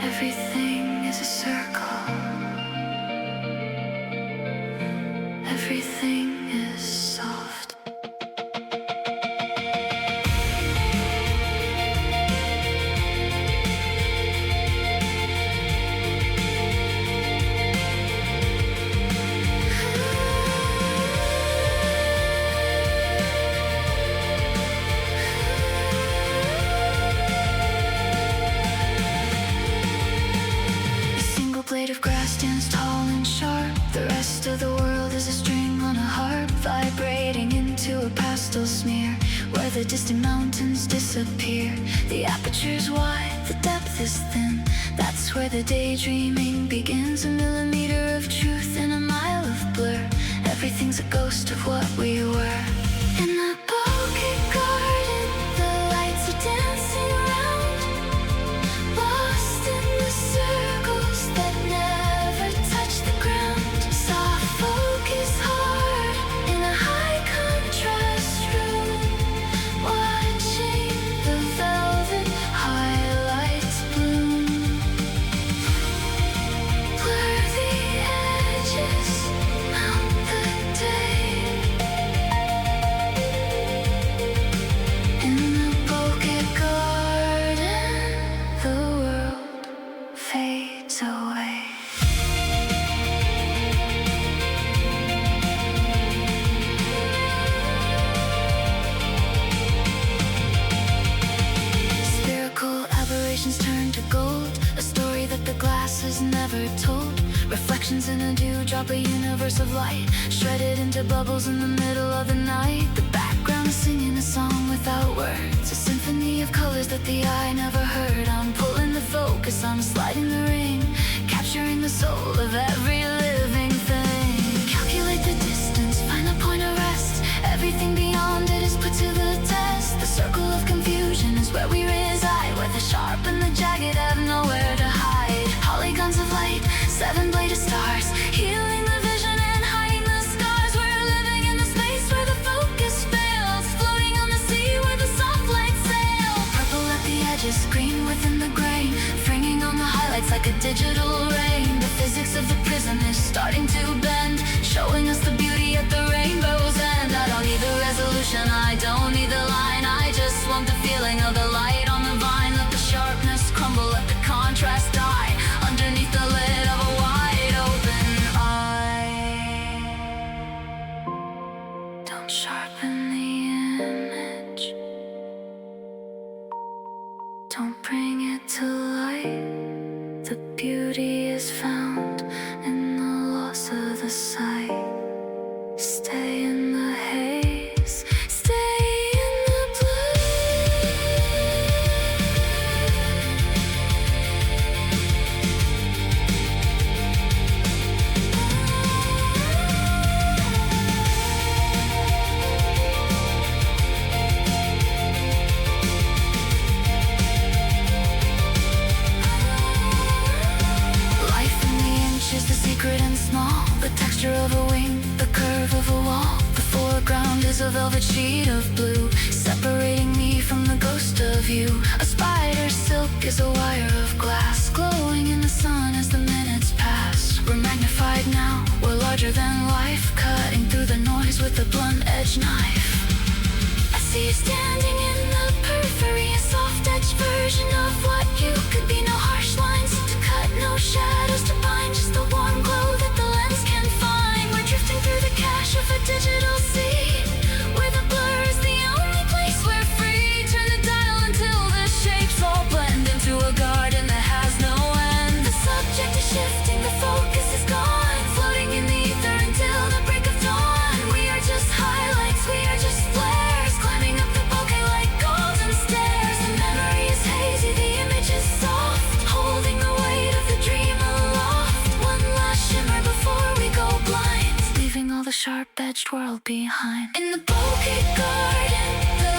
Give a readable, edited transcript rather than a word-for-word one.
Everything is a circle. Everything is soft. Blade of grass stands tall and sharp. The rest of the world is a string on a harp, vibrating into a pastel smear where the distant mountains disappear. The aperture's wide, the depth is thin. That's where the daydreaming begins. A millimeter of truth in a mile of blur. Everything's a ghost of what we were. In the Bokeh Garden, the lights are dancing around, lost in the circles that never touch the ground. Soft focus hard in a high contrast room, watching the velvet highlights bloom. Blur the edges, mount the day. In the Bokeh Garden, the world fades away. Spherical aberrations turn to gold, a story that the glass has never told. Reflections in a dewdrop, a universe of light, shredded into bubbles in the middle of the night. The background is singing a song without words, a symphony of colors that the eye never heard. I'm pulling the focus, I'm sliding the ring, capturing the soul of every living thing. Calculate the distance, find the point of rest. Everything beyond it is put to the test. The circle of confusion is where we reside, where the sharp and the jagged have nowhere to hide. Polygons of light, seven-bladed stars, healing the vision and hiding the scars. We're living in the space where the focus fails, floating on the sea where the soft lights sail. Purple at the edges, green within the grain, fringing on the highlights like a digital rain. The physics of the prism is starting to bend, showing us the beauty at the rainbow's end. I don't need the resolution, I don't need the line, I just want the feeling of the light on the vine. Let the sharpness crumble, let the contrast die underneath the lid of a wide open eye. Don't sharpen the image, don't bring it to light. The beauty is found in the loss of the sight. Stay in the haze, stay in the blue. Life in the inches, the secret and small, the texture of a wing, the curve of a wall. The foreground is a velvet sheet of blue, separating me from the ghost of you. A spider's silk is a wire of glass, glowing in the sun as the minutes pass. We're magnified now, we're larger than life, cutting through the noise with a blunt-edged knife. I see you standing in the periphery, a soft-edged version of what you could be. No harsh lines to cut, no shadows to bind, just the warm glow that the lens can find. We're drifting through the cache of a digital sea, where the blur is the only place we're free. Turn the dial until the shapes all blend into a garden that has no end. The subject is shifting, the focus is gone, floating in the ether until the break of dawn. We are just highlights, we are just flares, climbing up the bokeh like golden stairs. The memory is hazy, the image is soft, holding the weight of the dream aloft. One last shimmer before we go blind, leaving all the sharp-edged world behind. In the Bokeh Garden, the